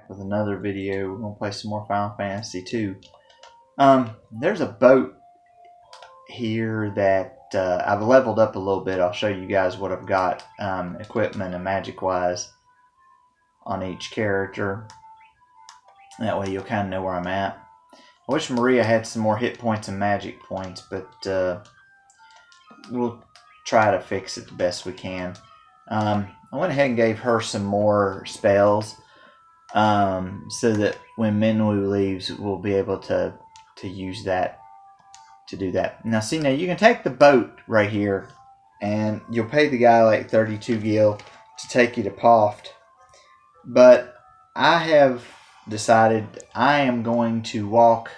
With another video. We're gonna play some more Final Fantasy 2. There's a boat here that I've leveled up a little bit. I'll show you guys what I've got equipment and magic wise on each character. That way you'll kind of know where I'm at. I wish Maria had some more hit points and magic points, but we'll try to fix it the best we can. I went ahead and gave her some more spells. So that when Minwu leaves, we'll be able to use that to do that. Now, see, now you can take the boat right here, and you'll pay the guy like 32 gil to take you to Poft. But I have decided I am going to walk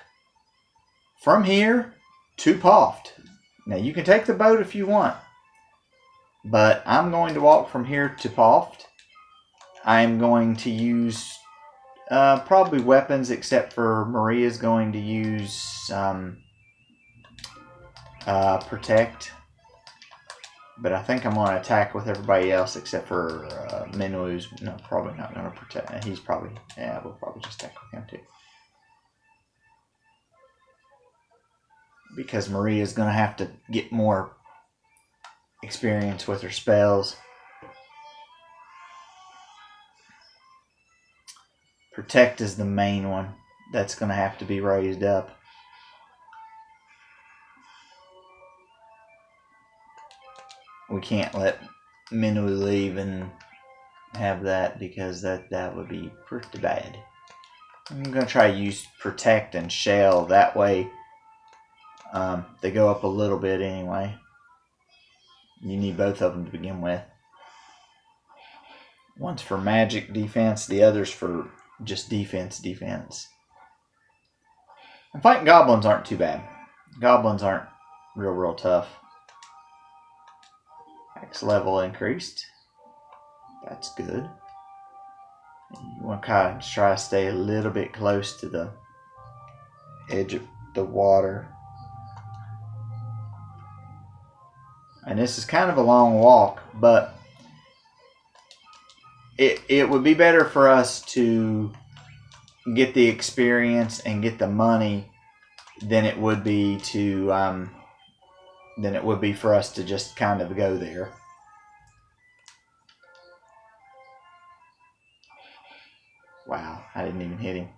from here to Poft. Now, you can take the boat if you want, but I'm going to walk from here to Poft. I'm going to use probably weapons, except for Maria's going to use Protect. But I think I'm going to attack with everybody else except for Minwu's. No, probably not going to protect. He's probably, yeah, we'll probably just attack with him too. Because Maria's going to have to get more experience with her spells. Protect is the main one. That's going to have to be raised up. We can't let Minwu leave and have that, because that would be pretty bad. I'm going to try to use Protect and Shell. That way they go up a little bit anyway. You need both of them to begin with. One's for magic defense, the other's for just defense. And fighting goblins aren't too bad. Goblins aren't real tough. Max level increased. That's good. You want to kind of try to stay a little bit close to the edge of the water. And this is kind of a long walk, but it would be better for us to get the experience and get the money than it would be for us to just kind of go there. Wow, I didn't even hit him.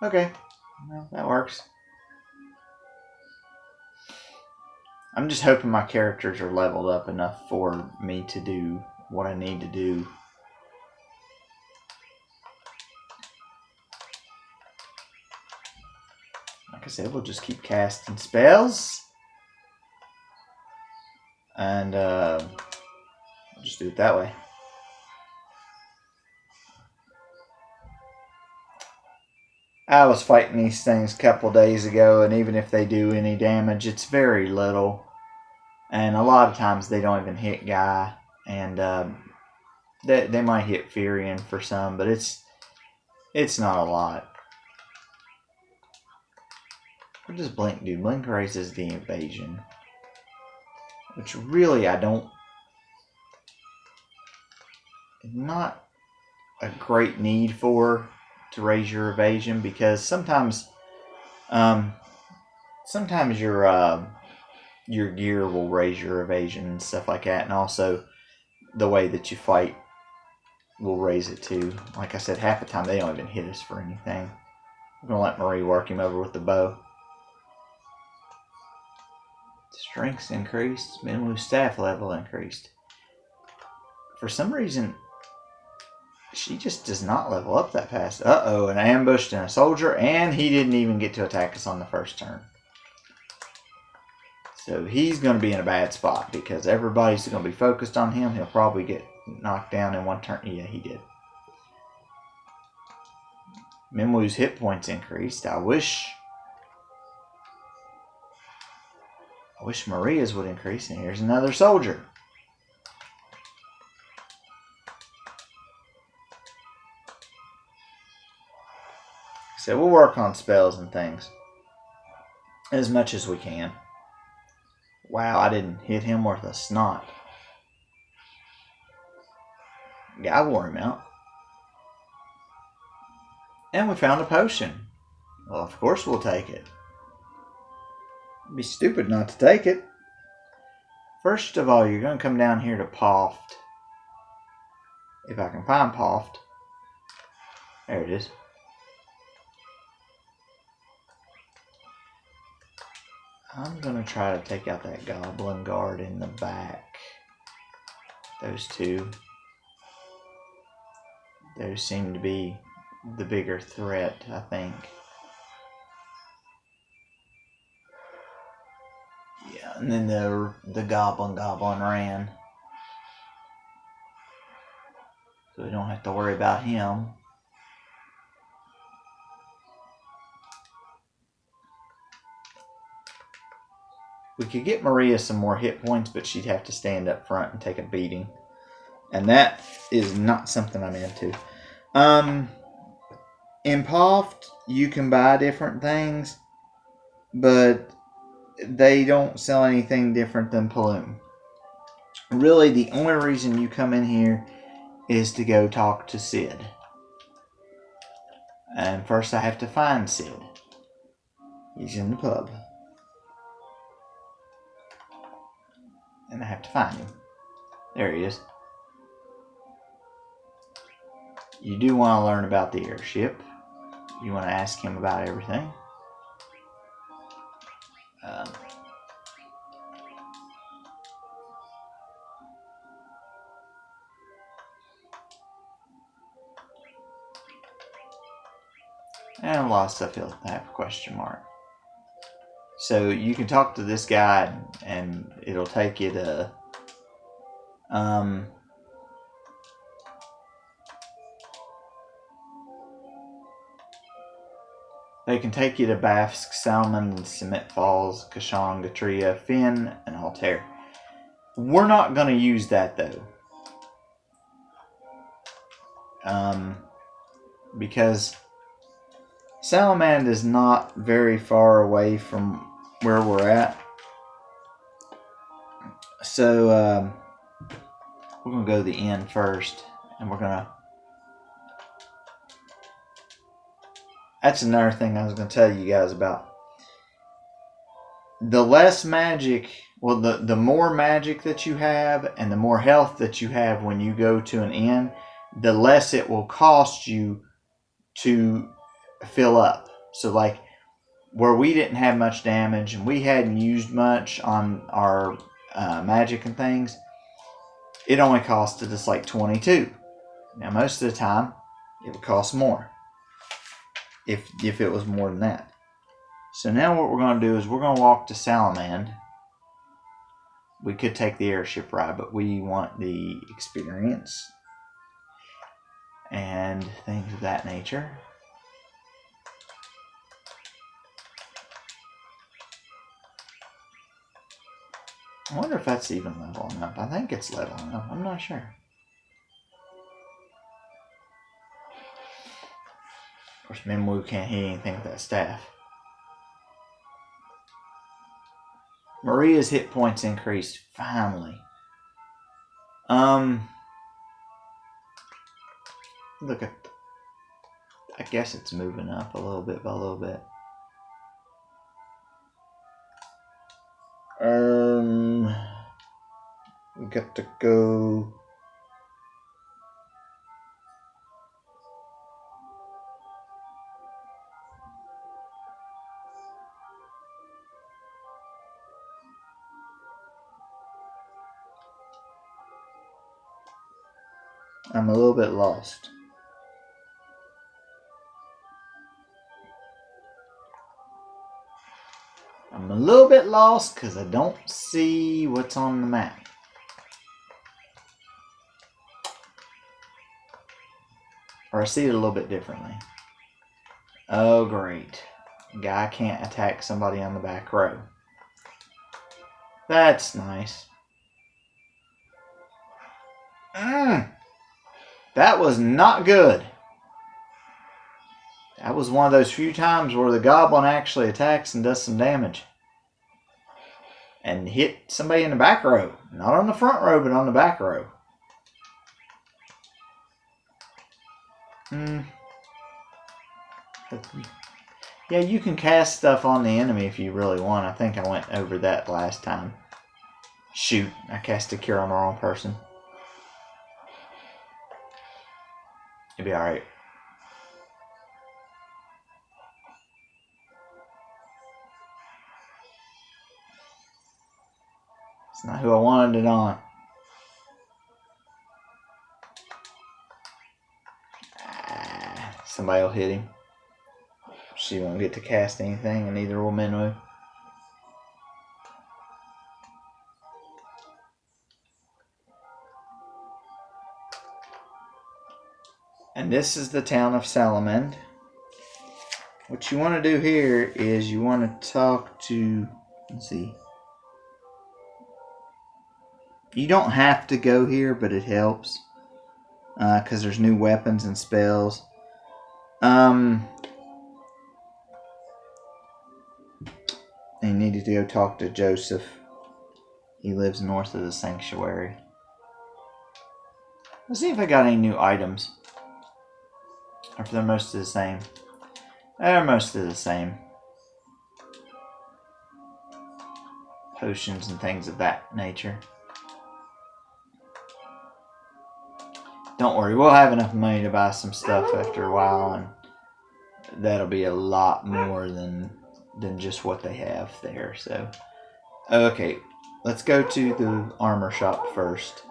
Okay, well, that works. I'm just hoping my characters are leveled up enough for me to do what I need to do. Like I said, we'll just keep casting spells. And I'll just do it that way. I was fighting these things a couple days ago, and even if they do any damage, it's very little. And a lot of times they don't even hit Guy. And they might hit Furion for some, but it's not a lot. What does Blink do? Blink raises the evasion, which really not a great need for to raise your evasion, because sometimes your gear will raise your evasion and stuff like that, and also the way that you fight will raise it too. Like I said, half the time they don't even hit us for anything. I'm gonna let Marie work him over with the bow. Strength's increased. Minwu staff level increased. For some reason, she just does not level up that fast. Uh-oh, an ambushed and a soldier, and he didn't even get to attack us on the first turn. So he's going to be in a bad spot, because everybody's going to be focused on him. He'll probably get knocked down in one turn. Yeah, he did. Minwu's hit points increased. I wish Maria's would increase. And here's another soldier. So we'll work on spells and things as much as we can. Wow, I didn't hit him worth a snot. Yeah, I wore him out. And we found a potion. Well, of course we'll take it. It'd be stupid not to take it. First of all, you're going to come down here to Poft. If I can find Poft. There it is. I'm going to try to take out that goblin guard in the back. Those two. Those seem to be the bigger threat, I think. Yeah, and then the goblin ran. So we don't have to worry about him. We could get Maria some more hit points, but she'd have to stand up front and take a beating. And that is not something I'm into. In Poft, you can buy different things, but they don't sell anything different than Paloom. Really, the only reason you come in here is to go talk to Sid. And first I have to find Sid. He's in the pub. And I have to find him. There he is. You do want to learn about the airship. You want to ask him about everything. And a lot of stuff he'll have a question mark. So you can talk to this guy and it'll take you to they can take you to Bafsk, Salmon, Summit Falls, Kashan, Gatria, Finn, and Altair. We're not going to use that though. Because Salamand is not very far away from where we're at. So we're going to go to the inn first. And we're going to... That's another thing I was going to tell you guys about. The less magic... Well, the more magic that you have and the more health that you have when you go to an inn, the less it will cost you to fill up. So like where we didn't have much damage and we hadn't used much on our magic and things, it only costed us like 22. Now most of the time it would cost more if it was more than that. So now what we're going to do is we're going to walk to Salamand. We could take the airship ride, but we want the experience and things of that nature. I wonder if that's even leveling up. I think it's leveling up. I'm not sure. Of course, Minwoo can't hit anything with that staff. Maria's hit points increased, finally. Look at... I guess it's moving up a little bit by a little bit. We got to go... I'm a little bit lost. I'm a little bit lost because I don't see what's on the map. Or I see it a little bit differently. Oh, great. Guy can't attack somebody on the back row. That's nice. That was not good. That was one of those few times where the goblin actually attacks and does some damage. And hit somebody in the back row. Not on the front row, but on the back row. Yeah, you can cast stuff on the enemy if you really want. I think I went over that last time. Shoot, I cast a cure on the wrong person. It'll be alright. It's not who I wanted it on. Somebody will hit him. She won't get to cast anything, and neither will Minwu. And this is the town of Salamand. What you want to do here is you want to talk to... Let's see. You don't have to go here, but it helps. Because there's new weapons and spells. You needed to go talk to Joseph. He lives north of the sanctuary. Let's see if I got any new items. Or if they're mostly the same. They're mostly the same. Potions and things of that nature. Don't worry, we'll have enough money to buy some stuff after a while, and that'll be a lot more than just what they have there. So, okay, let's go to the armor shop first.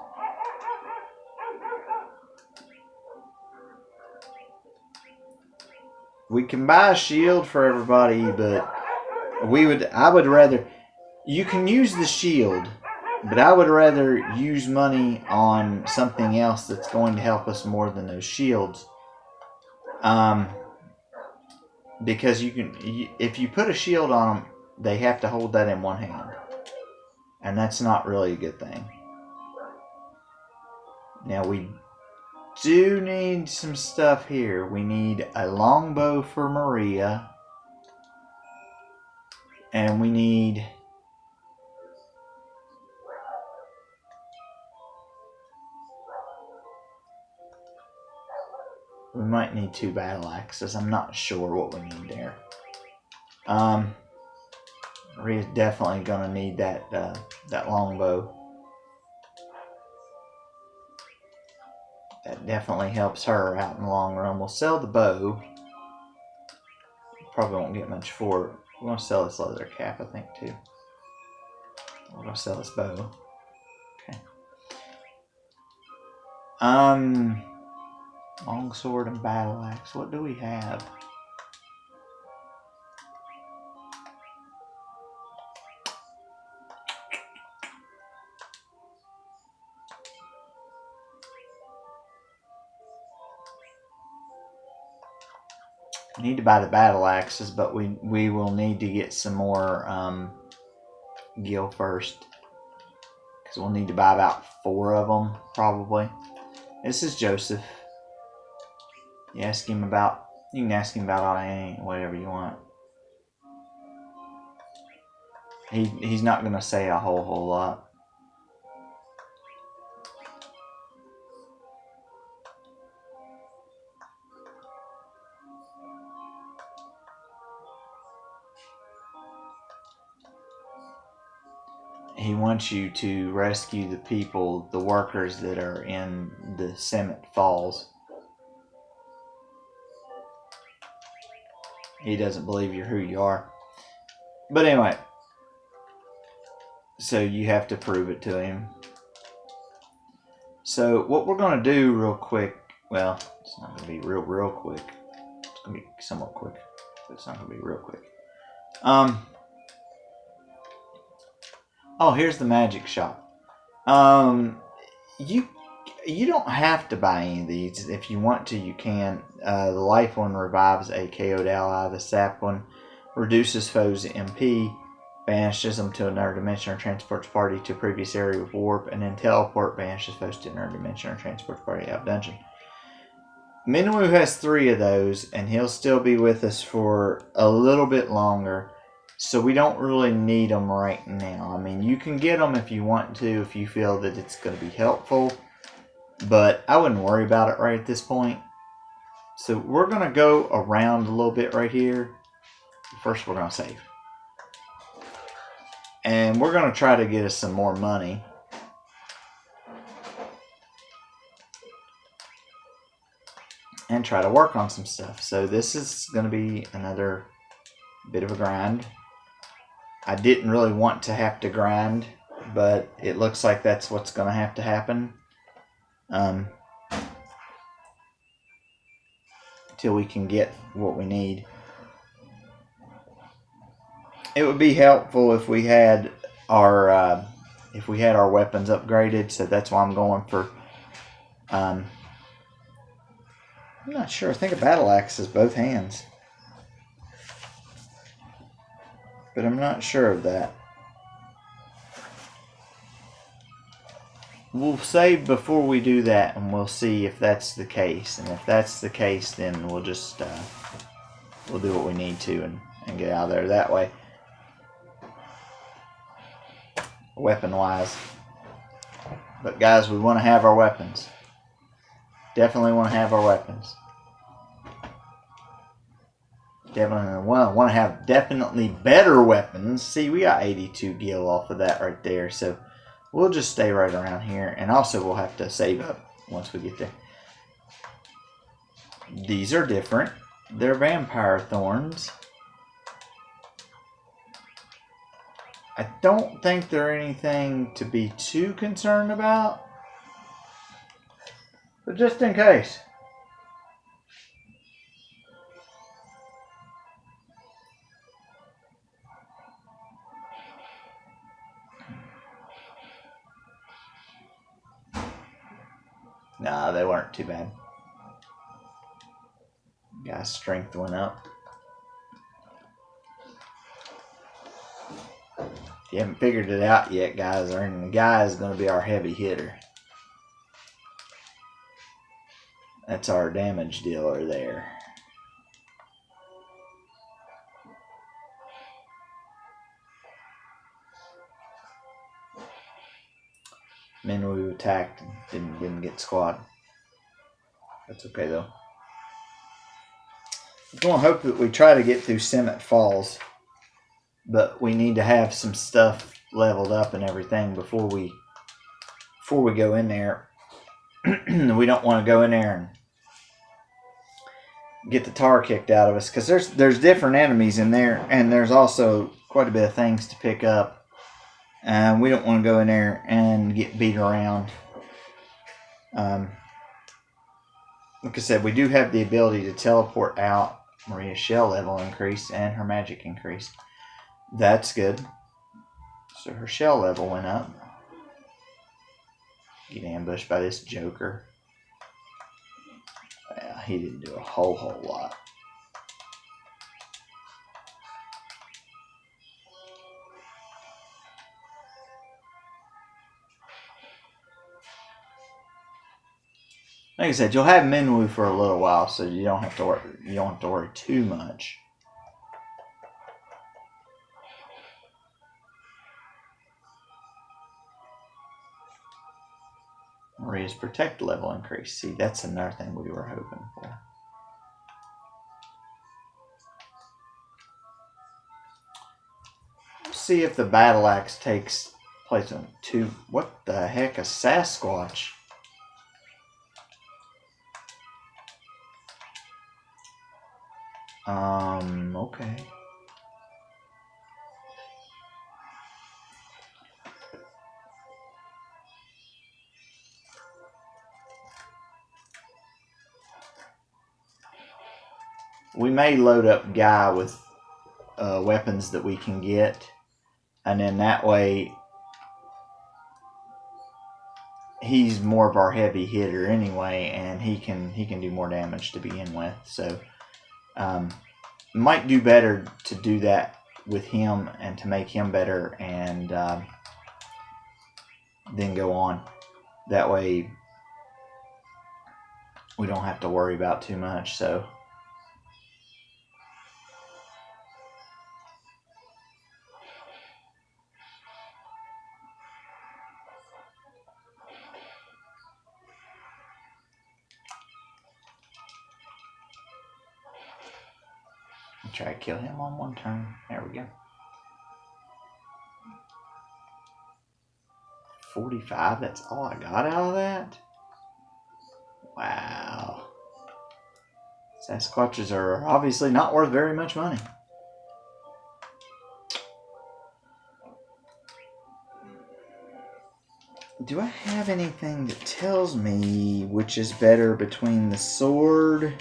We can buy a shield for everybody, but I would rather, you can use the shield, but I would rather use money on something else that's going to help us more than those shields. Because if you put a shield on them, they have to hold that in one hand. And that's not really a good thing. Now we do need some stuff here. We need a longbow for Maria. And we need... We might need 2 battle axes. I'm not sure what we need there. Maria's definitely gonna need that longbow. That definitely helps her out in the long run. We'll sell the bow. Probably won't get much for it. We're gonna sell this leather cap, I think, too. We're gonna sell this bow. Okay. Longsword and battle axe. What do we have? We need to buy the battle axes, but we will need to get some more gil first. Because we'll need to buy about 4 of them, probably. This is Joseph. You ask him about, you can ask him about whatever you want. He's not going to say a whole lot. He wants you to rescue the people, the workers that are in the Cement Falls. He doesn't believe you're who you are. But anyway, so you have to prove it to him. So what we're going to do real quick, well, it's not going to be real quick. It's going to be somewhat quick, but it's not going to be real quick. Oh, here's the magic shop. You don't have to buy any of these. If you want to, you can. The life one revives a KO'd ally. The sap one reduces foes MP, banishes them to another dimension, or transports party to a previous area with warp, and then teleport banishes foes to another dimension or transports party out of dungeon. Minwu has 3 of those, and he'll still be with us for a little bit longer. So we don't really need them right now. I mean, you can get them if you want to, if you feel that it's going to be helpful. But I wouldn't worry about it right at this point. So we're going to go around a little bit right here. First, we're going to save. And we're going to try to get us some more money. And try to work on some stuff. So this is going to be another bit of a grind. I didn't really want to have to grind, but it looks like that's what's going to have to happen. Till we can get what we need. It would be helpful if we had our weapons upgraded. So that's why I'm going for. I'm not sure. I think a battle axe is both hands, but I'm not sure of that. We'll save before we do that, and we'll see if that's the case. And if that's the case, then we'll just we'll do what we need to and get out of there that way. Weapon-wise. But guys, we want to have our weapons. Definitely want to have our weapons. Definitely want to have definitely better weapons. See, we got 82 gil off of that right there, so we'll just stay right around here. And also, we'll have to save up once we get there. These are different. They're vampire thorns. I don't think they're anything to be too concerned about. But just in case. Nah, they weren't too bad. Guy's strength went up. If you haven't figured it out yet, guys, the guy is going to be our heavy hitter. That's our damage dealer there. Men we attacked and didn't get squad. That's okay though. I'm going to hope that we try to get through Summit Falls, but we need to have some stuff leveled up and everything before we go in there. We don't want to go in there and get the tar kicked out of us, because there's different enemies in there, and there's also quite a bit of things to pick up. And we don't want to go in there and get beat around. Like I said, we do have the ability to teleport out. Maria's shell level increased and her magic increased. That's good. So her shell level went up. Get ambushed by this Joker. Well, he didn't do a whole lot. Like I said, you'll have Minwu for a little while, so you don't have to worry too much. Maria's protect level increased. See, that's another thing we were hoping for. Let's see if the battle axe takes place on 2. What the heck? A Sasquatch. Okay. We may load up Guy with weapons that we can get, and then that way he's more of our heavy hitter anyway, and he can do more damage to begin with. So might do better to do that with him and to make him better, and then go on. That way we don't have to worry about too much. So Try to kill him on one turn. There we go. 45, that's all I got out of that? Wow. Sasquatches are obviously not worth very much money. Do I have anything that tells me which is better between the sword?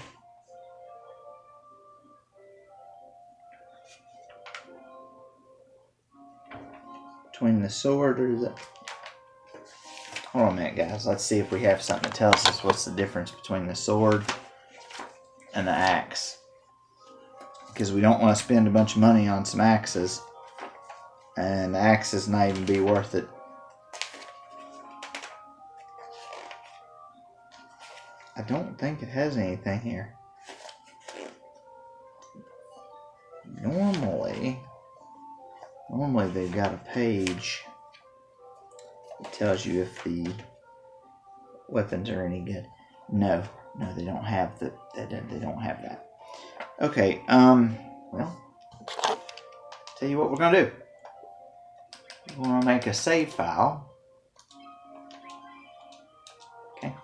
Between the sword or the... Hold on a minute, guys. Let's see if we have something that tells us what's the difference between the sword and the axe. Because we don't want to spend a bunch of money on some axes. And the axes not even be worth it. I don't think it has anything here. Normally they've got a page that tells you if the weapons are any good. No, they don't have that. They don't have that. Okay, well, tell you what we're gonna do. We're gonna make a save file. Okay.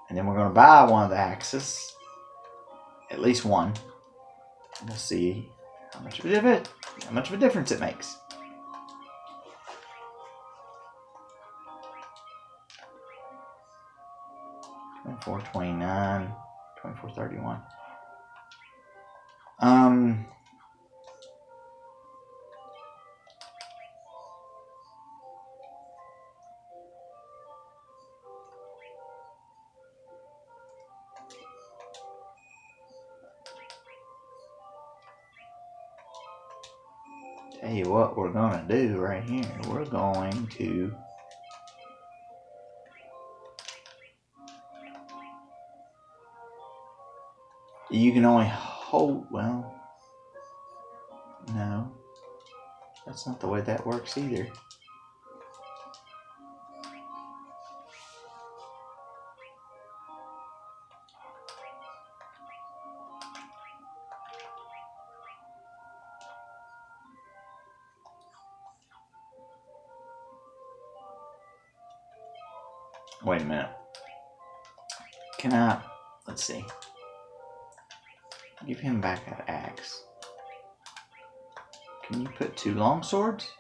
And then we're gonna buy one of the axes. At least one. And we'll see how much of a difference it makes. $24.29, $24.31. Tell you what we're gonna do right here. We're going to you can only hold, well, no, that's not the way that works either. Wait a minute. Can I, let's see. Give him back that axe. Can you put 2 long swords?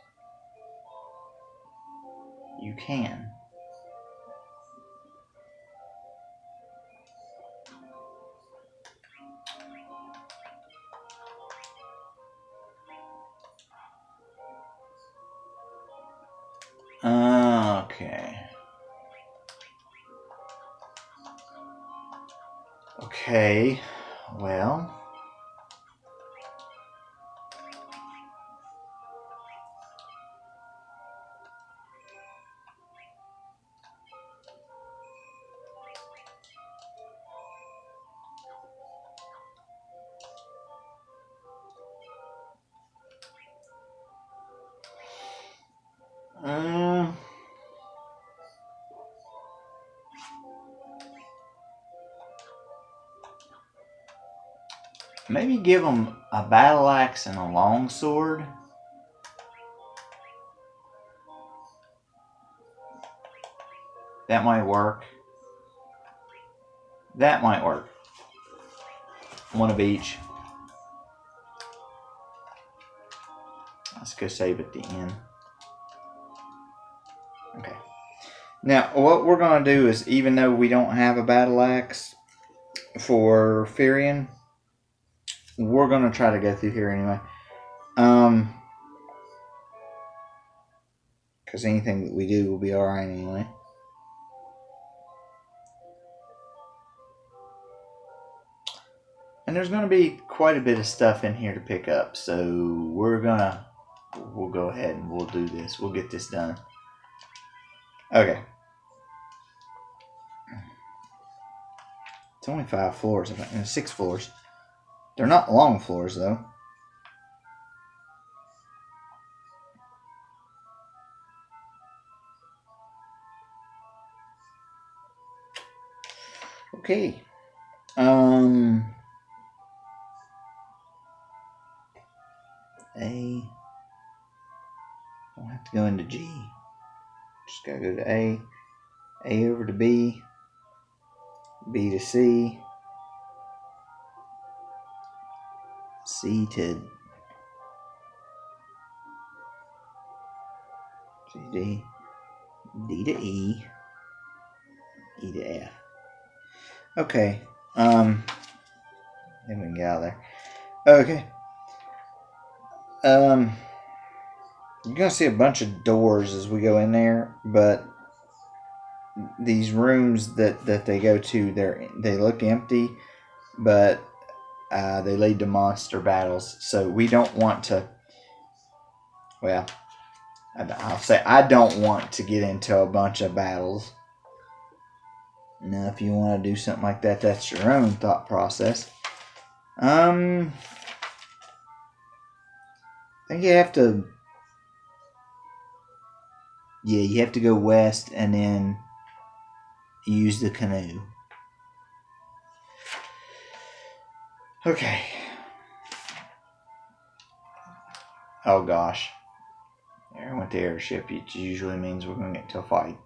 You can. Okay. Okay, well. Maybe give them a battle axe and a long sword. That might work. That might work. One of each. Let's go save at the end. Okay. Now, what we're going to do is, even though we don't have a battle axe for Firion, we're going to try to go through here anyway. Because anything that we do will be alright anyway. And there's going to be quite a bit of stuff in here to pick up. So we'll go ahead and we'll do this. We'll get this done. Okay. It's only 5 floors, 6 floors. They're not long floors, though. Okay. go into G. Just gotta go to A over to B, B to C, C to D, D to E, E to F. Okay, then we can get out of there. Okay. You're gonna see a bunch of doors as we go in there, but these rooms that they go to, they look empty, but they lead to monster battles. So we don't want to. Well, I'll say I don't want to get into a bunch of battles. Now, if you want to do something like that, that's your own thought process. I think you have to. Yeah, you have to go west and then use the canoe. Okay. Oh gosh. There, I went to airship. It usually means we're going to get into a fight.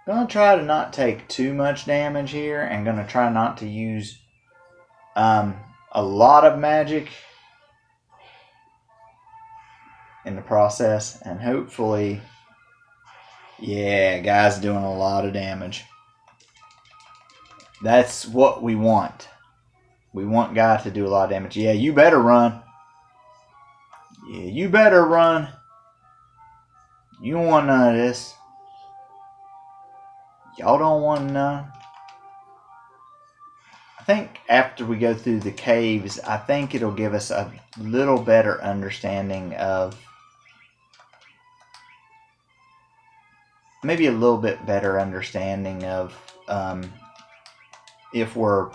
Gonna try to not take too much damage here, and gonna try not to use a lot of magic in the process, and hopefully, yeah, guy's doing a lot of damage. That's what we want. We want guy to do a lot of damage. Yeah, you better run. Yeah, you better run. You don't want none of this. Y'all don't want none. I think after we go through the caves, I think it'll give us a little better understanding of, maybe a little bit better understanding of if we're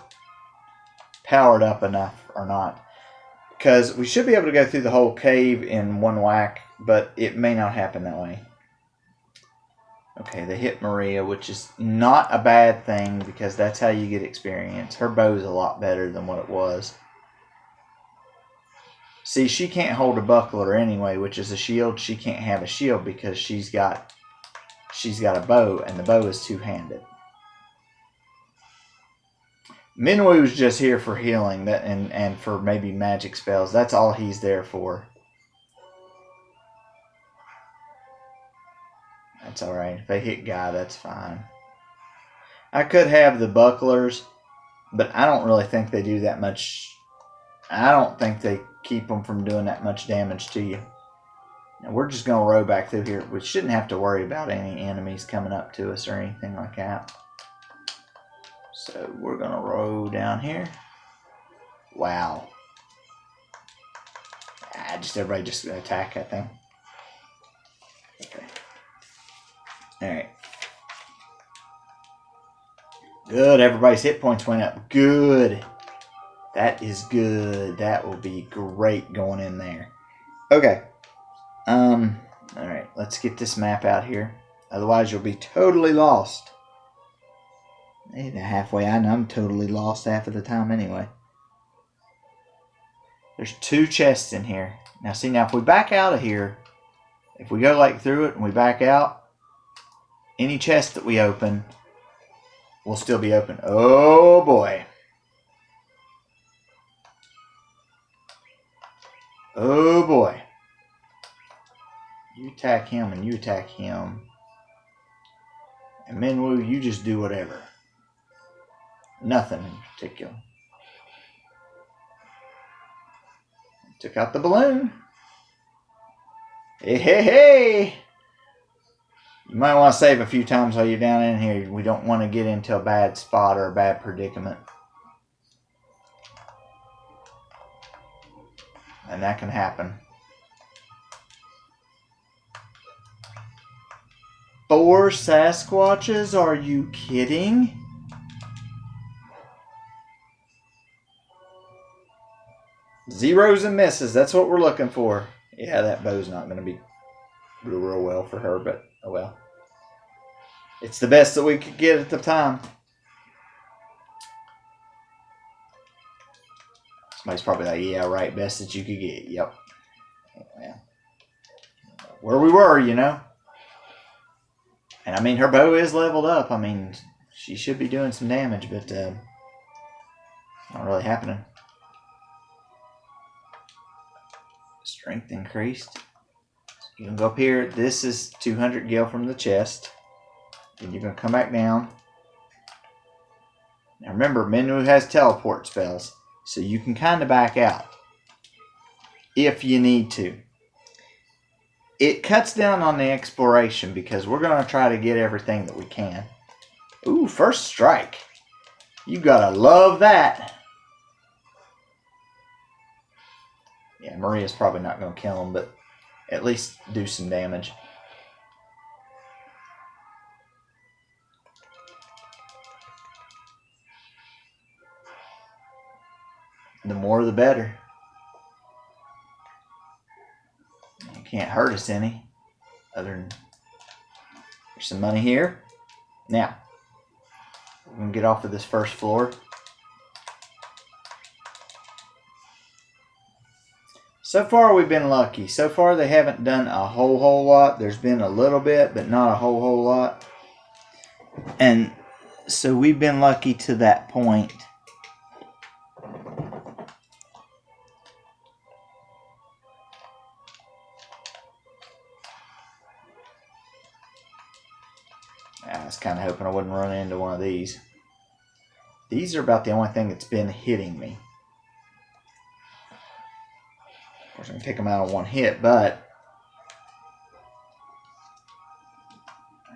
powered up enough or not. Because we should be able to go through the whole cave in one whack, but it may not happen that way. Okay, they hit Maria, which is not a bad thing because that's how you get experience. Her bow's a lot better than what it was. See, she can't hold a buckler anyway, which is a shield. She can't have a shield because she's got a bow, and the bow is two-handed. Minwu was just here for healing and for maybe magic spells. That's all he's there for. That's alright. If they hit Guy, that's fine. I could have the bucklers, but I don't really think they do that much. I don't think they keep them from doing that much damage to you. Now we're just going to row back through here. We shouldn't have to worry about any enemies coming up to us or anything like that. So we're going to row down here. Wow. Everybody just attack that thing. Okay. Alright. Good. Everybody's hit points went up. Good. That is good. That will be great going in there. Okay. Alright. Let's get this map out here. Otherwise, you'll be totally lost. Halfway, I know I'm totally lost half of the time anyway. There's 2 chests in here. Now, see, if we back out of here, if we go like through it and we back out, any chest that we open will still be open. Oh boy. Oh boy. You attack him and you attack him. And Minwu, you just do whatever. Nothing in particular. Took out the balloon. Hey, hey, hey! You might want to save a few times while you're down in here. We don't want to get into a bad spot or a bad predicament. And that can happen. 4 Sasquatches? Are you kidding? Zeros and misses. That's what we're looking for. Yeah, that bow's not going to be real well for her, but oh well. It's the best that we could get at the time. Somebody's probably like, yeah, right, best that you could get. Yep. Yeah. Where we were, you know. And I mean, her bow is leveled up. I mean, she should be doing some damage, but not really happening. Strength increased. You can go up here. This is 200 gil from the chest. Then you're going to come back down. Now remember, Minwu has teleport spells, so you can kind of back out if you need to. It cuts down on the exploration because we're going to try to get everything that we can. Ooh, first strike. You gotta love that. Yeah, Maria's probably not going to kill him, but at least do some damage. The more the better. You can't hurt us any. Other than there's some money here. Now, we're going to get off of this first floor. So far we've been lucky. So far they haven't done a whole lot. There's been a little bit, but not a whole lot. And so we've been lucky to that point. I was kind of hoping I wouldn't run into one of these. These are about the only thing that's been hitting me. Of course, I can take them out on one hit, but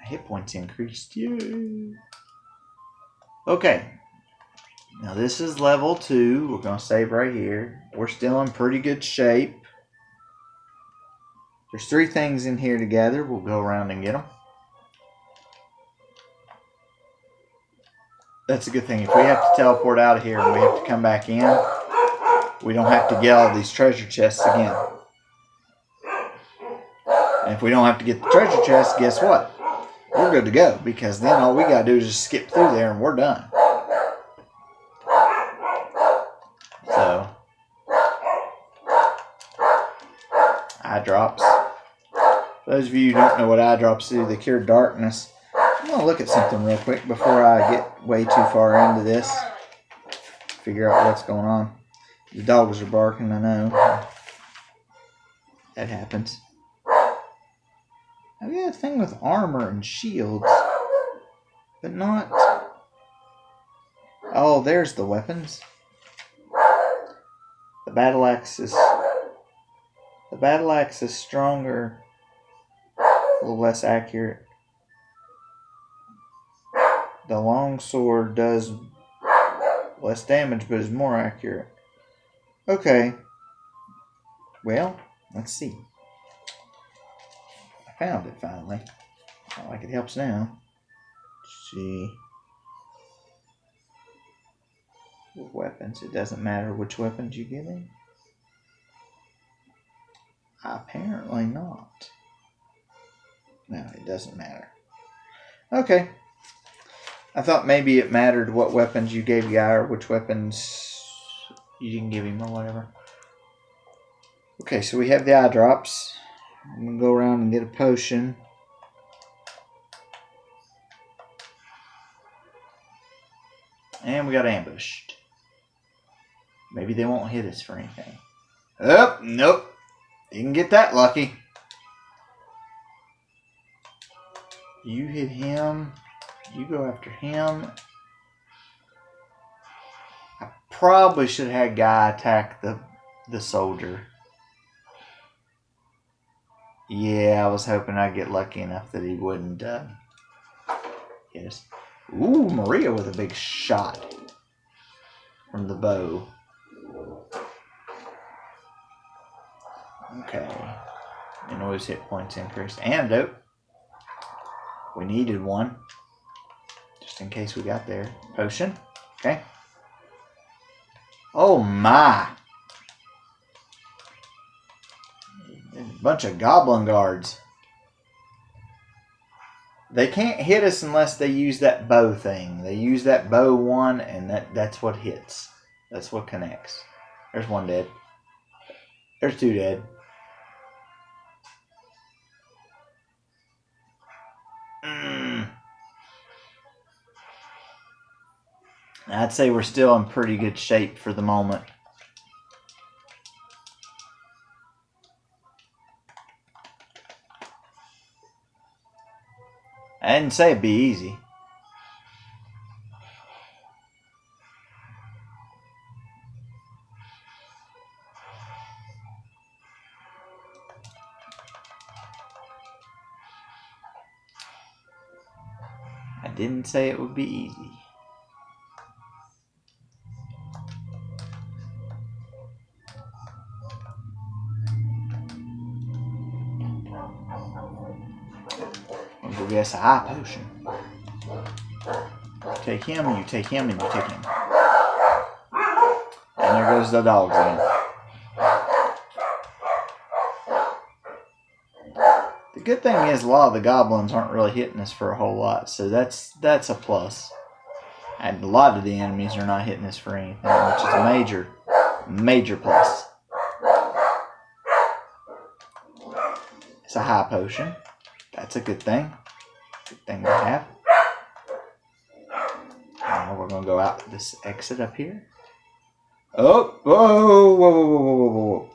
hit points increased. Yay! Okay. Now this is level 2. We're going to save right here. We're still in pretty good shape. There's 3 things in here together. We'll go around and get them. That's a good thing. If we have to teleport out of here and we have to come back in, we don't have to get all these treasure chests again. And if we don't have to get the treasure chests, guess what? We're good to go, because then all we got to do is just skip through there and we're done. So, eye drops. For those of you who don't know what eye drops do, they cure darkness. I'm going to look at something real quick before I get way too far into this. Figure out what's going on. The dogs are barking, I know. That happens. I've got a thing with armor and shields, but not... Oh, there's the weapons. The battle axe is stronger, a little less accurate. The longsword does less damage, but is more accurate. Okay. Well, let's see. I found it finally. Not like it helps now. Let's see. Weapons. It doesn't matter which weapons you give him. Apparently not. No, it doesn't matter. Okay. I thought maybe it mattered what weapons you gave Guy or which weapons you didn't give him or whatever. Okay, so we have the eye drops. I'm going to go around and get a potion. And we got ambushed. Maybe they won't hit us for anything. Oh, nope. You can get that lucky. You hit him. You go after him. I probably should have had Guy attack the soldier. Yeah, I was hoping I'd get lucky enough that he wouldn't hit us. Ooh, Maria with a big shot from the bow. Okay. And always hit points increased. Antidote. We needed one. Just in case we got there. Potion. Okay. Oh my. A bunch of goblin guards. They can't hit us unless they use that bow thing. They use that bow one, and that's what hits. That's what connects. There's one dead. There's two dead. I'd say we're still in pretty good shape for the moment. I didn't say it'd be easy. I didn't say it would be easy. We'll go guess a high potion. Take him, you take him, and you take him. And there goes the dogs again. The good thing is a lot of the goblins aren't really hitting us for a whole lot, so that's a plus. And a lot of the enemies are not hitting us for anything, which is a major plus. It's a high potion. That's a good thing. Good thing to have. Now we're going to go out this exit up here. Oh, whoa, whoa, whoa, whoa, whoa, whoa.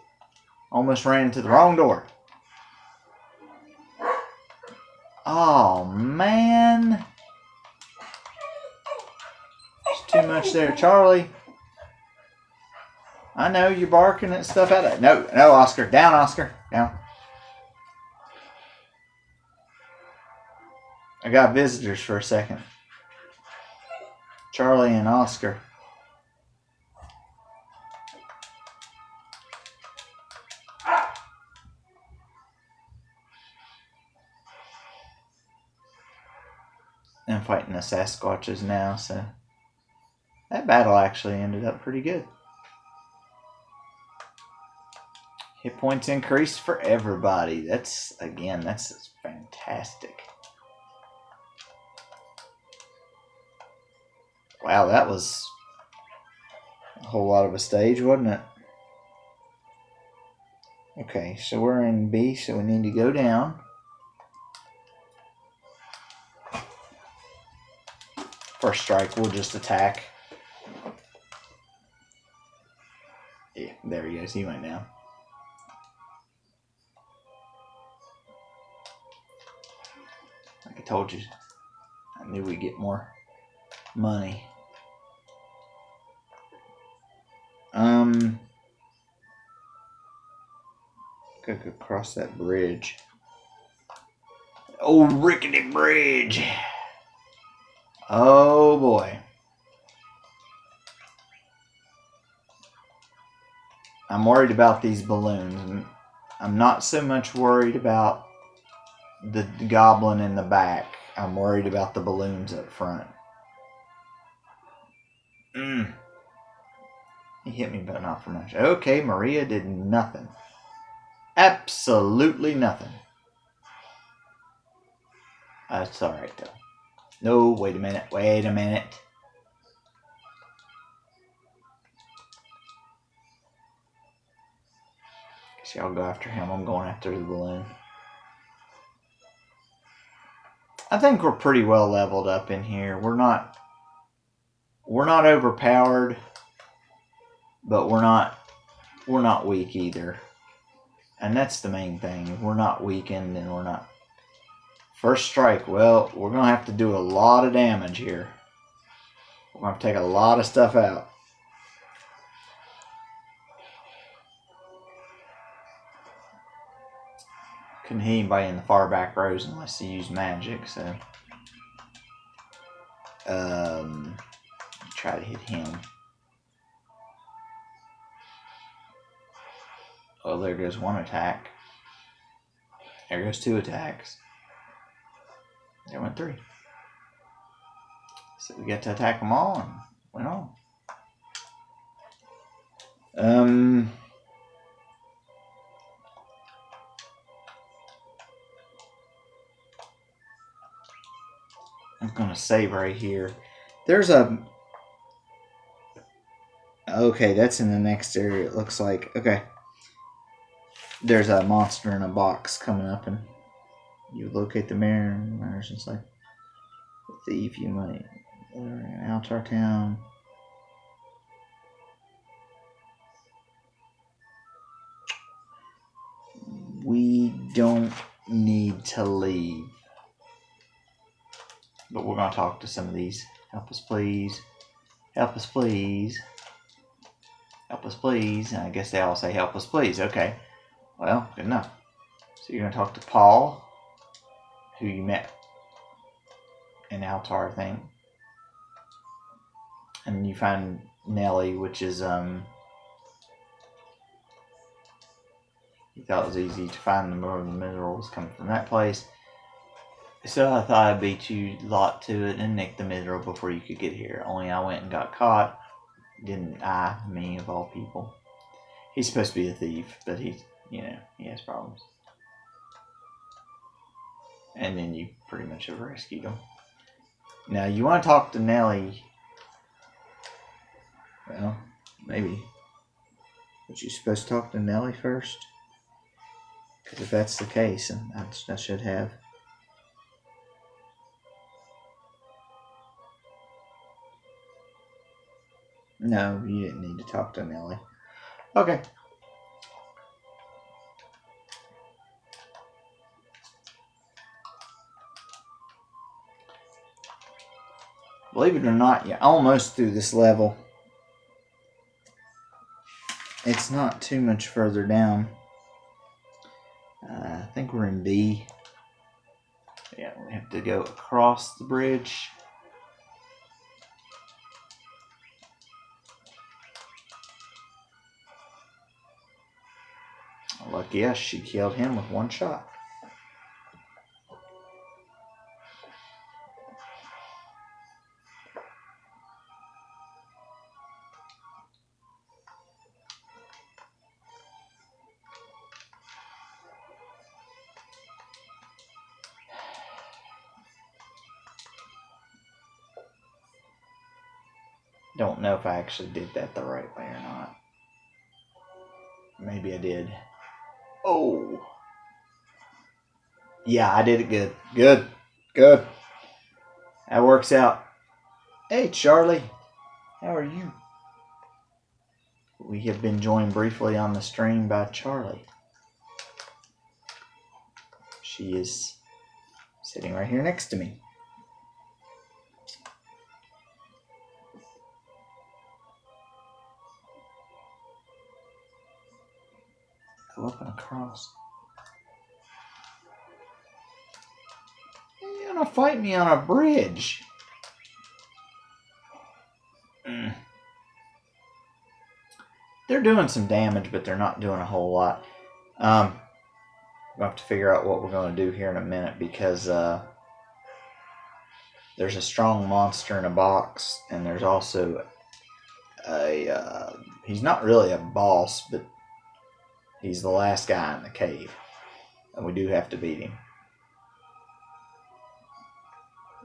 Almost ran into the wrong door. Oh, man. There's too much there, Charlie. I know you're barking at stuff out of it. No, Oscar. Down, Oscar. Down. I got visitors for a second. Charlie and Oscar. I'm fighting the Sasquatches now, so that battle actually ended up pretty good. Hit points increased for everybody. That's fantastic. Wow, that was a whole lot of a stage, wasn't it? Okay, so we're in B, so we need to go down. First strike, we'll just attack. Yeah, there he goes. He went down. Like I told you, I knew we'd get more money. Gotta go across that bridge. Oh, rickety bridge. Oh boy. I'm worried about these balloons. I'm not so much worried about the goblin in the back. I'm worried about the balloons up front. He hit me, but not for much. Okay, Maria did nothing. Absolutely nothing. That's alright, though. No, wait a minute. Guess y'all go after him. I'm going after the balloon. I think we're pretty well leveled up in here. We're not overpowered, but we're not weak either. And that's the main thing. We're not weakened and we're not... First strike. Well, we're going to have to do a lot of damage here. We're going to take a lot of stuff out. Couldn't hit anybody in the far back rows unless he used magic, so... Try to hit him. Oh, there goes one attack. There goes two attacks. There went three. So we got to attack them all and went on. save right here. There's a... Okay, that's in the next area, it looks like. Okay. There's a monster in a box coming up, and you locate the mayor, and the mayor's just like, thief, you might... Altar Town. We don't need to leave. But we're going to talk to some of these. Help us, please. Help us, please. Help us, please. And I guess they all say, help us, please. Okay. Well, good enough. So you're going to talk to Paul, who you met in Altar, I think. And you find Nellie, which is, you thought it was easy to find the minerals coming from that place. So I thought I'd beat you lot to it and nick the mineral before you could get here. Only I went and got caught. Didn't I? Me, of all people. He's supposed to be a thief, but he's, you know, he has problems. And then you pretty much have rescued him. Now, you want to talk to Nellie. Well, maybe. But you're supposed to talk to Nellie first? Because if that's the case, then I should have. No, you didn't need to talk to Nellie. Okay. Believe it or not, you're almost through this level. It's not too much further down. I think we're in B. Yeah, we have to go across the bridge. Lucky us, she killed him with one shot. Don't know if I actually did that the right way or not. Maybe I did. Oh. Yeah, I did it good. Good. Good. That works out. Hey, Charlie. How are you? We have been joined briefly on the stream by Charlie. She is sitting right here next to me. Go up and across. You're gonna fight me on a bridge. They're doing some damage, but they're not doing a whole lot. We'll have to figure out what we're going to do here in a minute, because there's a strong monster in a box, and there's also a he's not really a boss, but he's the last guy in the cave, and we do have to beat him.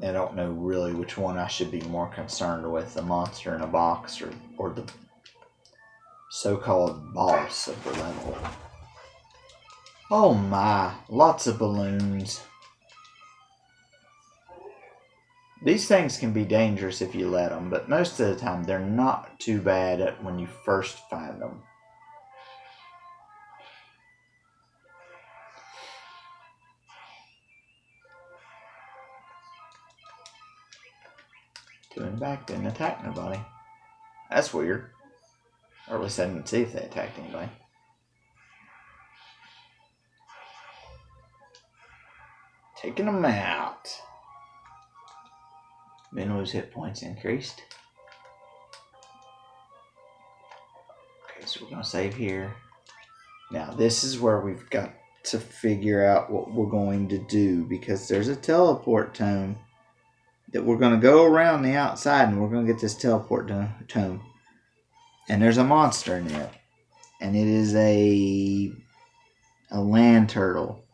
I don't know really which one I should be more concerned with, the monster in a box or the so-called boss of the level. Oh my, lots of balloons. These things can be dangerous if you let them, but most of the time they're not too bad at when you first find them. Two in the back didn't attack nobody. That's weird. Or at least I didn't see if they attacked anybody. Taking them out. Minwo's hit points increased. Okay, so we're going to save here. Now, this is where we've got to figure out what we're going to do, because there's a teleport tome that we're going to go around the outside, and we're going to get this teleport tome. And there's a monster in it. And it is a land turtle.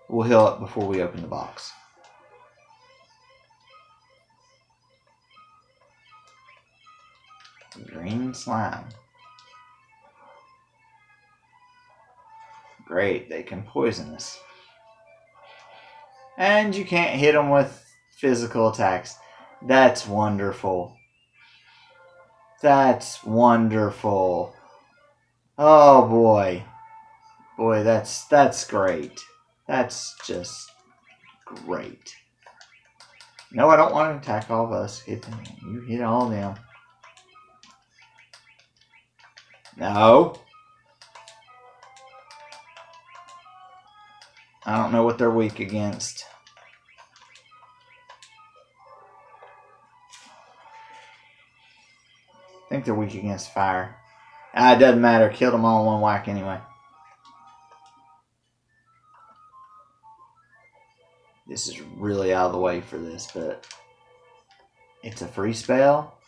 We'll heal up before we open the box. Green slime. Great, they can poison us. And you can't hit them with physical attacks. That's wonderful. That's wonderful. Oh boy. Boy, that's great. That's just great. No, I don't want to attack all of us. Hit them. You hit all of them. No. I don't know what they're weak against. I think they're weak against fire. It doesn't matter. Killed them all in one whack anyway. This is really out of the way for this, but it's a free spell.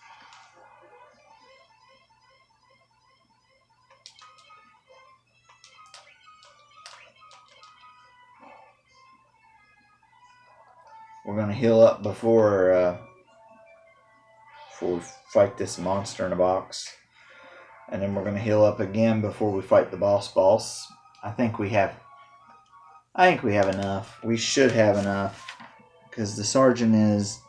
We're going to heal up before we fight this monster in a box. And then we're going to heal up again before we fight the boss. I think we have enough. We should have enough. Because the sergeant is...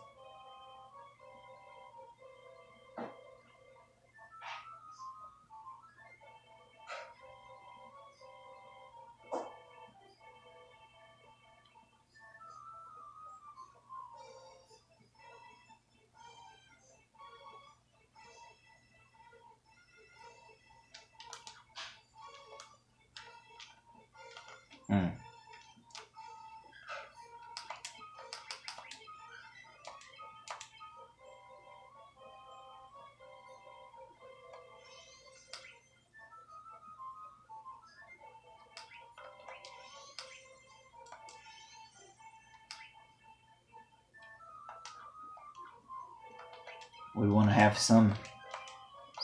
We want to have some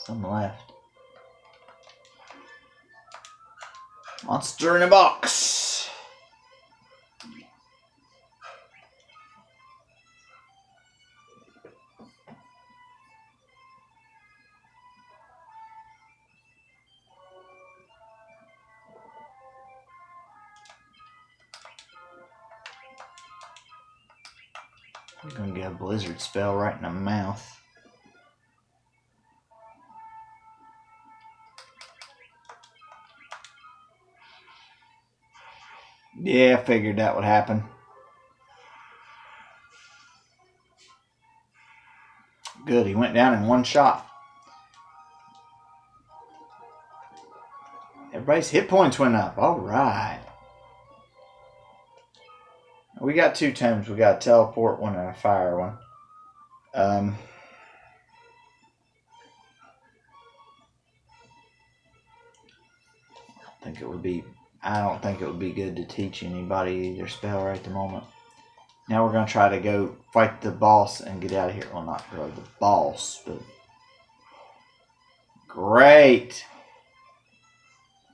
left. Monster in a box. We're gonna get a blizzard spell right in the mouth. Yeah, I figured that would happen. Good, he went down in one shot. Everybody's hit points went up. All right. We got two tomes. We got a teleport one and a fire one. I don't think it would be good to teach anybody either spell right at the moment. Now we're going to try to go fight the boss and get out of here. Well, not really the boss, but... Great!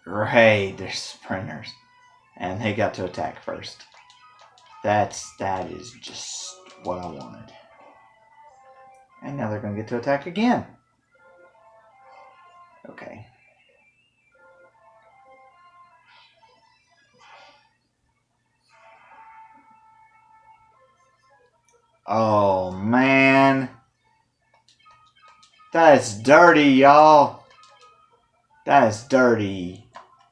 Great, they're sprinters. And they got to attack first. That is just what I wanted. And now they're going to get to attack again. Okay. Oh, man. That's dirty, y'all. That is dirty.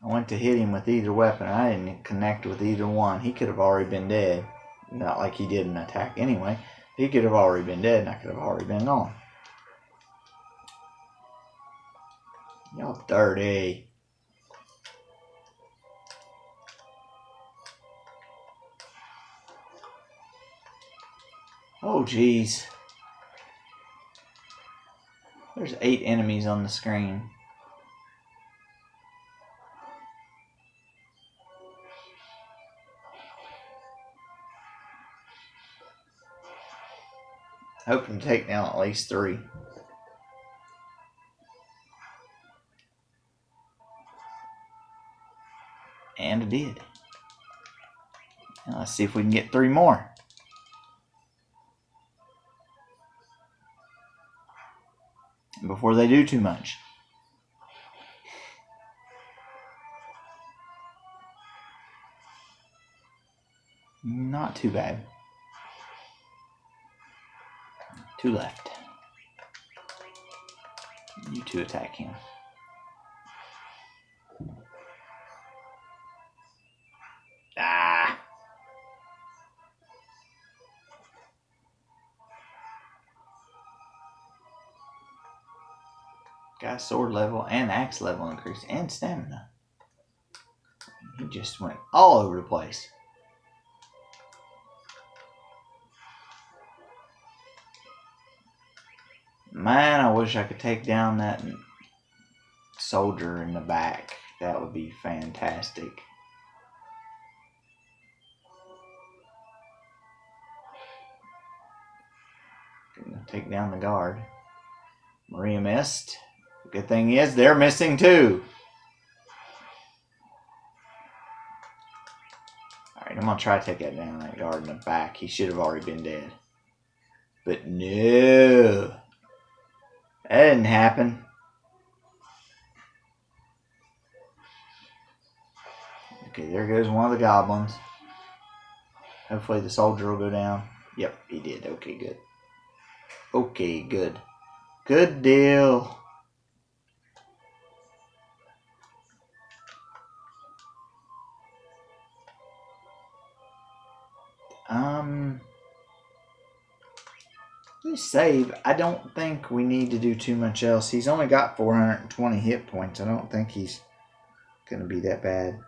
I went to hit him with either weapon. I didn't connect with either one. He could have already been dead. Not like he did an attack anyway. He could have already been dead and I could have already been gone. Y'all dirty. Oh, jeez. There's 8 enemies on the screen. Hoping to take down at least 3. And I did. Now let's see if we can get 3 more. Before they do too much. Not too bad. 2 left. You 2 attack him. Ah! Got sword level and axe level increase and stamina. He just went all over the place. Man, I wish I could take down that soldier in the back. That would be fantastic. Gonna take down the guard. Maria missed. Good thing is they're missing too. Alright, I'm gonna try to take that down, that guard in the back. He should have already been dead. But no. That didn't happen. Okay, there goes one of the goblins. Hopefully the soldier will go down. Yep, he did. Okay, good. Okay, good. Good deal. Let's save. I don't think we need to do too much else. He's only got 420 hit points. I don't think he's going to be that bad.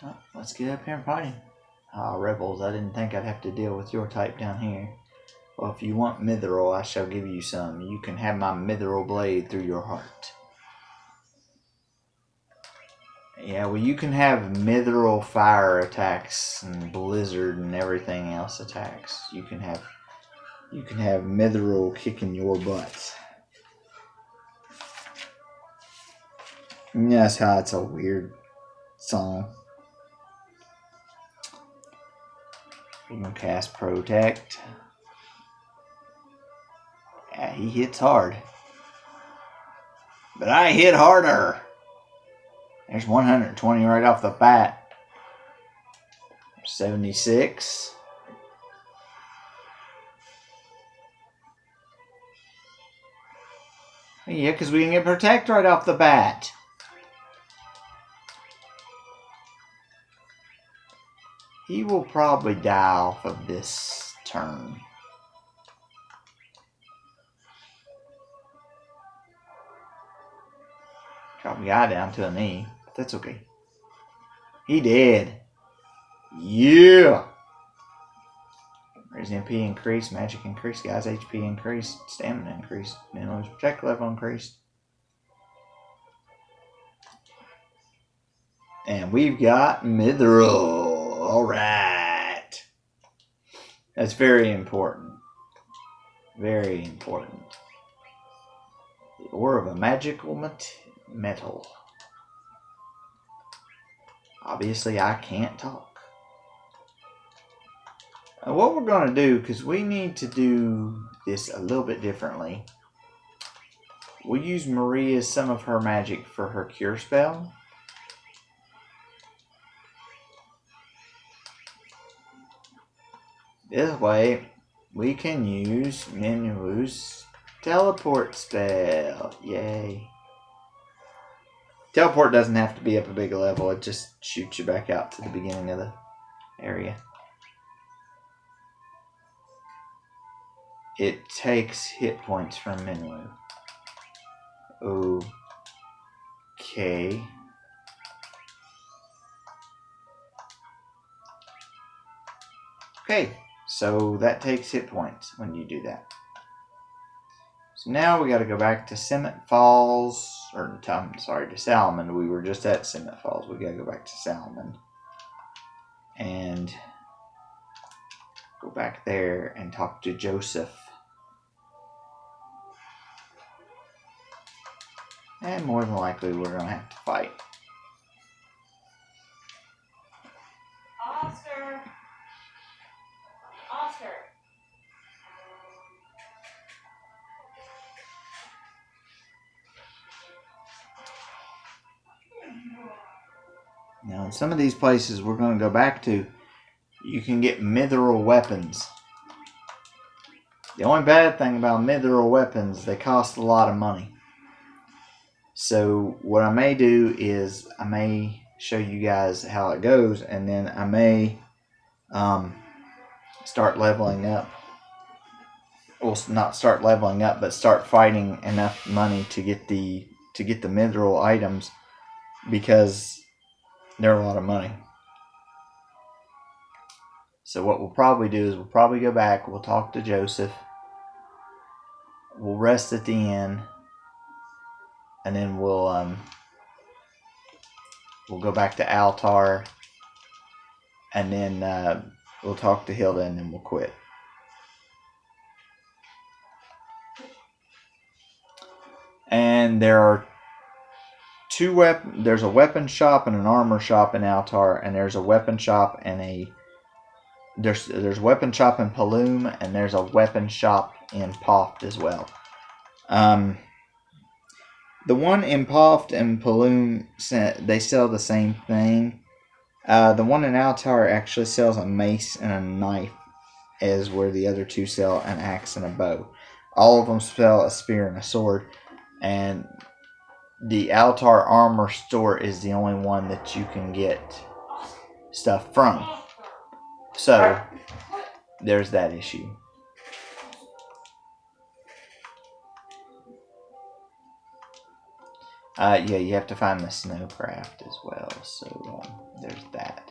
Oh, let's get up here and fight him. Ah, rebels, I didn't think I'd have to deal with your type down here. Well, if you want mithril, I shall give you some. You can have my mithril blade through your heart. Yeah, well, you can have mithril fire attacks and blizzard and everything else attacks. You can have mithril kicking your butt. And that's how it's a weird song. We're gonna cast Protect. Yeah, he hits hard. But I hit harder. There's 120 right off the bat. 76. Yeah, because we can get Protect right off the bat. He will probably die off of this turn. Drop the guy down to a knee, but that's okay. He did. Yeah. Raise MP increased, magic increased, guys HP increased, stamina increased, enemies protect level increased. And we've got mithril. Alright. That's very important. Very important. The ore of a magical metal. Obviously, I can't talk. What we're going to do, because we need to do this a little bit differently. We'll use Maria's some of her magic for her cure spell. This way, we can use Minwu's teleport spell. Yay. Teleport doesn't have to be up a big level. It just shoots you back out to the beginning of the area. It takes hit points from Minwu. Okay. Okay, so that takes hit points when you do that. So now we got to go back to Simmet Falls, or I'm sorry, to Salmon. We were just at Simmet Falls. We got to go back to Salmon. and go back there and talk to Joseph. And more than likely we're going to have to fight. Oscar. Oscar. Now in some of these places we're going to go back to, you can get mithril weapons. The only bad thing about mithril weapons, they cost a lot of money. So what I may do is I may show you guys how it goes, and then I may start leveling up. Well, not start leveling up, but start fighting enough money to get the mithril items, because they're a lot of money. So what we'll probably do is we'll probably go back, we'll talk to Joseph, we'll rest at the inn, and then we'll go back to Altar, and then we'll talk to Hilda, and then we'll quit. And there are there's a weapon shop and an armor shop in Altar, and there's a weapon shop and there's a weapon shop in Paloom, and there's a weapon shop in Poft as well. The one in Poft and Paloom, they sell the same thing. The one in Altar actually sells a mace and a knife, as where the other two sell an axe and a bow. All of them sell a spear and a sword, and the Altar armor store is the only one that you can get stuff from. So there's that issue. Yeah, you have to find the snowcraft as well. So there's that.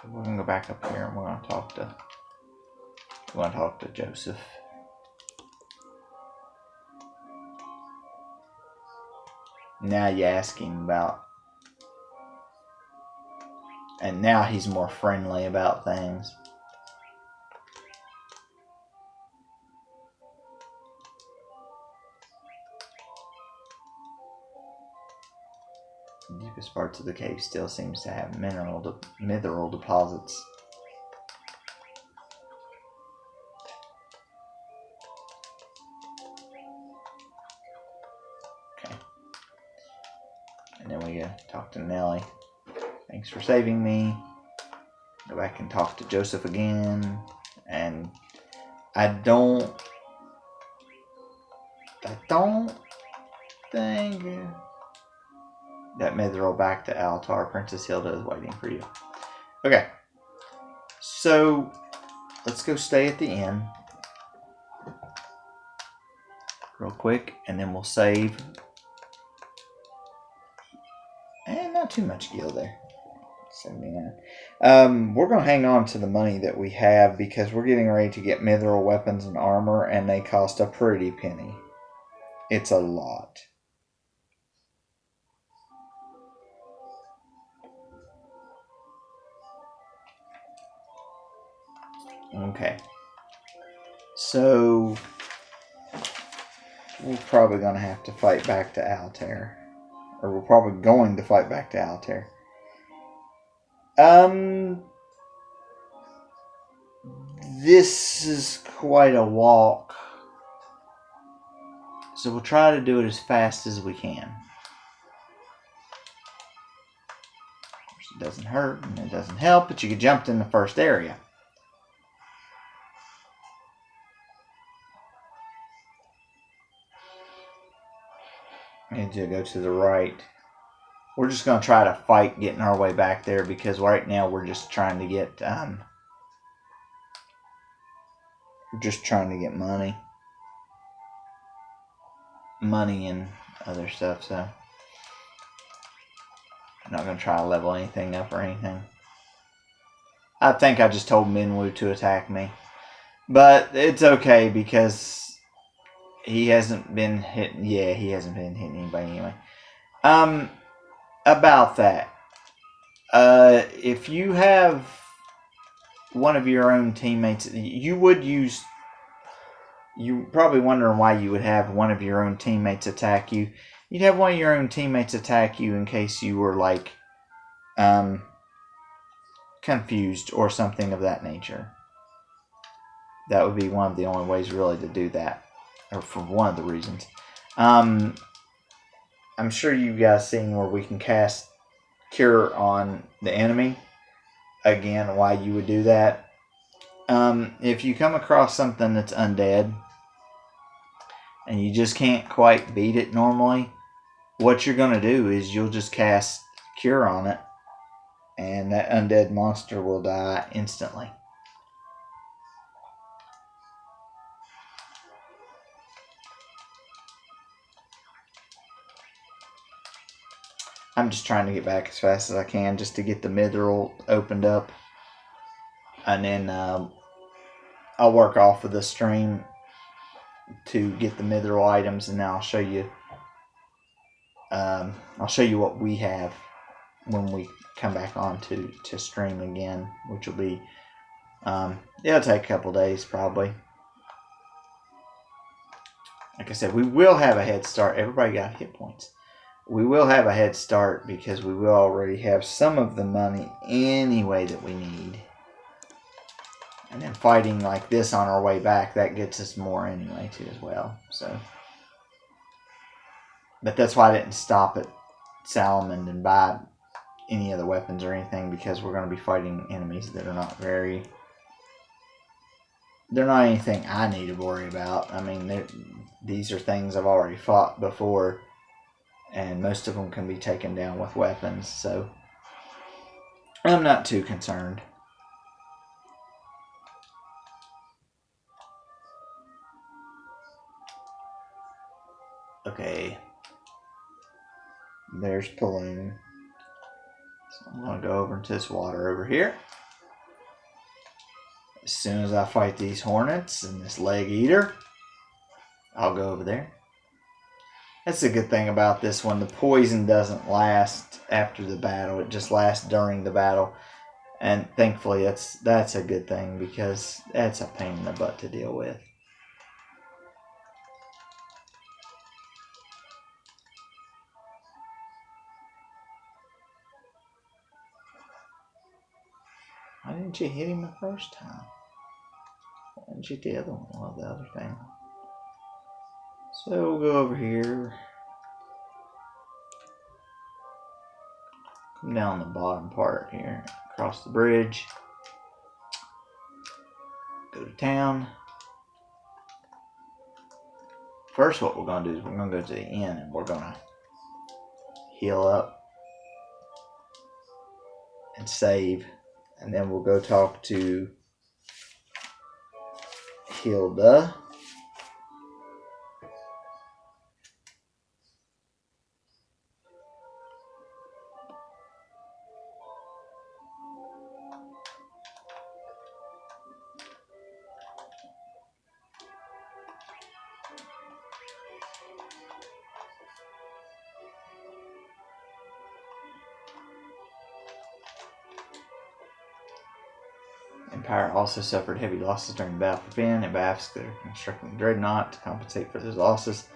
We're gonna go back up here, and we're gonna talk to Joseph. Now you ask him about, and now he's more friendly about things. The deepest parts of the cave still seems to have mithril deposits. Okay. And then we talk to Nelly. Thanks for saving me. Go back and talk to Joseph again. And I don't think that mithril back to Altar. Princess Hilda is waiting for you. Okay. So let's go stay at the inn real quick, and then we'll save. And not too much gil there. 79. We're going to hang on to the money that we have, because we're getting ready to get mithril weapons and armor, and they cost a pretty penny. It's a lot. Okay. So we're probably going to have to fight back to Altair. Or we're probably going to fight back to Altair. This is quite a walk. So we'll try to do it as fast as we can. Of course, it doesn't hurt and it doesn't help, but you get jumped in the first area. Need to go to the right. We're just going to try to fight getting our way back there, because right now we're just trying to get money and other stuff. So I'm not going to try to level anything up or anything. I think I just told Minwu to attack me. But it's okay because he hasn't been hitting. Yeah, he hasn't been hitting anybody anyway. About that. If you have one of your own teammates, you would use. You're probably wondering why you would have one of your own teammates attack you. You'd have one of your own teammates attack you in case you were like confused or something of that nature. That would be one of the only ways really to do that, or for one of the reasons. I'm sure you guys seen where we can cast Cure on the enemy. Again, why you would do that. If you come across something that's undead and you just can't quite beat it normally, what you're going to do is you'll just cast Cure on it, and that undead monster will die instantly. I'm just trying to get back as fast as I can just to get the mithril opened up. And then I'll work off of the stream to get the mithril items, and then I'll show you what we have when we come back on to stream again, which will be it'll take a couple days probably. Like I said, we will have a head start. Everybody got hit points. We will have a head start because we will already have some of the money anyway that we need. And then fighting like this on our way back, that gets us more anyway too as well. So, but that's why I didn't stop at Salamand and buy any other weapons or anything, because we're going to be fighting enemies that are not very... They're not anything I need to worry about. I mean, these are things I've already fought before, and most of them can be taken down with weapons, so I'm not too concerned. Okay. There's Paloon. So I'm going to go over into this water over here. As soon as I fight these hornets and this leg eater, I'll go over there. That's a good thing about this one. The poison doesn't last after the battle. It just lasts during the battle. And thankfully that's a good thing, because that's a pain in the butt to deal with. Why didn't you hit him the first time? Why didn't you hit the other one? Well, the other thing. So we'll go over here. Come down the bottom part here. Across the bridge. Go to town. First, what we're going to do is we're going to go to the inn and we're going to heal up and save. And then we'll go talk to Hilda. Empire also suffered heavy losses during the battle for Finn, and Bafsk are constructing the Dreadnought to compensate for those losses.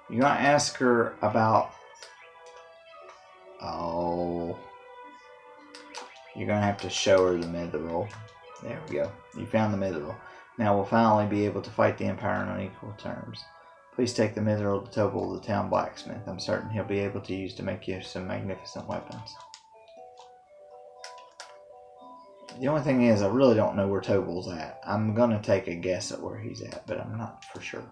You're going to ask her about... Oh... You're going to have to show her the mithril. There we go. You found the mithril. Now we'll finally be able to fight the Empire on equal terms. Please take the mithril to Tobal, the town blacksmith. I'm certain he'll be able to use to make you some magnificent weapons. The only thing is, I really don't know where Tobal's at. I'm going to take a guess at where he's at, but I'm not for sure.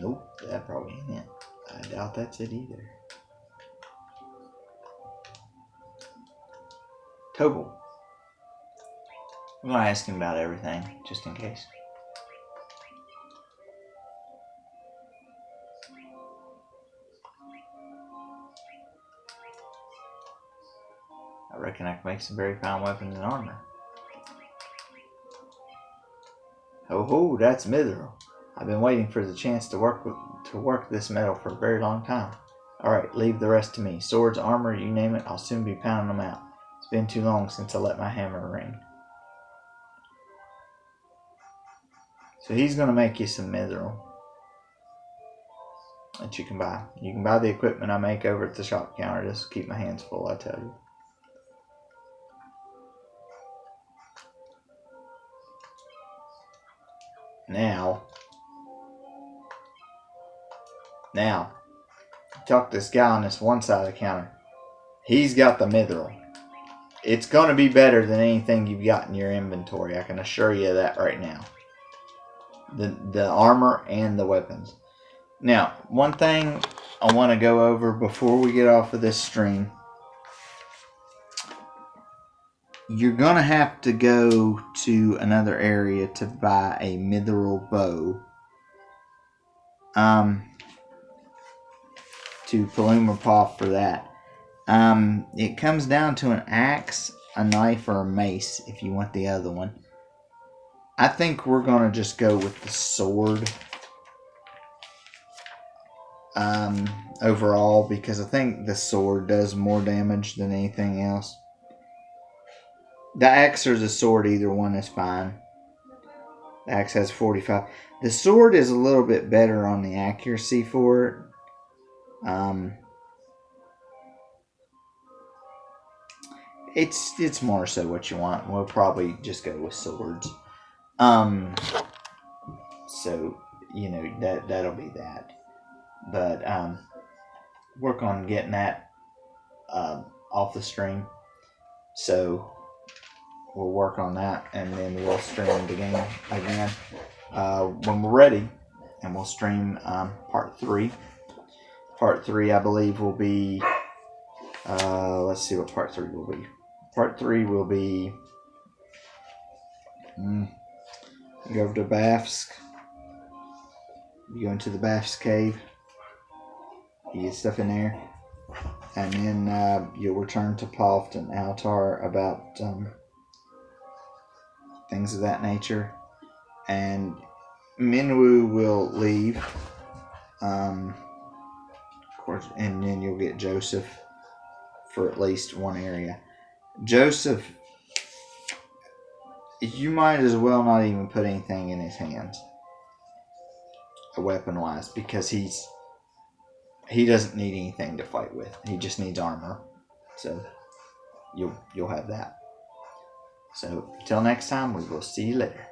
Nope, that probably ain't it. I doubt that's it either. Tobal. I'm going to ask him about everything, just in case. reckon I can make some very fine weapons and armor. Oh ho, that's mithril. I've been waiting for the chance to work this metal for a very long time. Alright, leave the rest to me. Swords, armor, you name it, I'll soon be pounding them out. It's been too long since I let my hammer ring. So he's going to make you some mithril that you can buy. You can buy the equipment I make over at the shop counter. Just to keep my hands full, I tell you. Now, talk to this guy on this one side of the counter. He's got the mithril. It's going to be better than anything you've got in your inventory. I can assure you that right now. The armor and the weapons. Now, one thing I want to go over before we get off of this stream. You're going to have to go to another area to buy a mithril bow. To Palumapaw for that. It comes down to an axe, a knife, or a mace if you want the other one. I think we're going to just go with the sword overall, because I think the sword does more damage than anything else. The axe or the sword, either one is fine. The axe has 45. The sword is a little bit better on the accuracy for it. It's more so what you want. We'll probably just go with swords. So you know that'll be that. But work on getting that off the stream. So we'll work on that, and then we'll stream the game again when we're ready, and we'll stream part 3. Part 3, I believe, will be. Let's see what part 3 will be. Part 3 will be. Go over to Bafsk. You go into the Bafsk cave. You get stuff in there. And then you'll return to Palft and Altar about things of that nature. And Minwu will leave. Of course, and then you'll get Joseph for at least one area. Joseph, you might as well not even put anything in his hands, weapon-wise, because he doesn't need anything to fight with. He just needs armor. So you'll have that. So until next time, we will see you later.